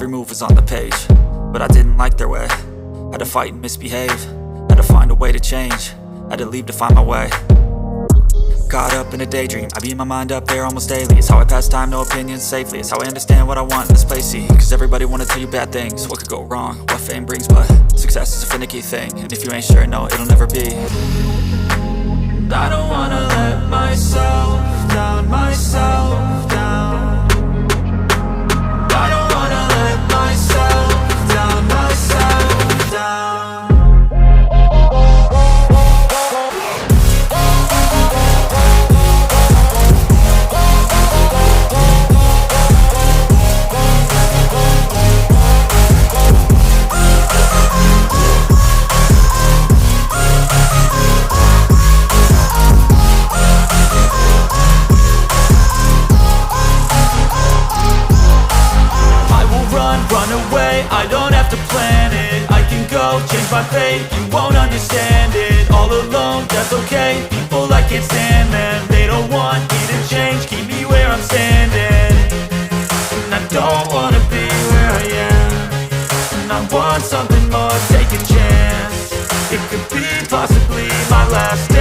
every move was on the page. But I didn't like their way. Had to fight and misbehave. Had to find a way to change. Had to leave to find my way. Caught up in a daydream, I beat my mind up there almost daily. It's how I pass time, no opinions safely. It's how I understand what I want in this place, see. Cause everybody wanna tell you bad things. What could go wrong, what fame brings, but success is a finicky thing. And if you ain't sure, no, it'll never be. I don't wanna let myself down, myself down. I don't wanna let myself down, myself down. Run away, I don't have to plan it. I can go, change my fate, you won't understand it. All alone, that's okay, people I can't stand them. They don't want me to change, keep me where I'm standing. And I don't wanna be where I am. And I want something more, take a chance. It could be possibly my last day.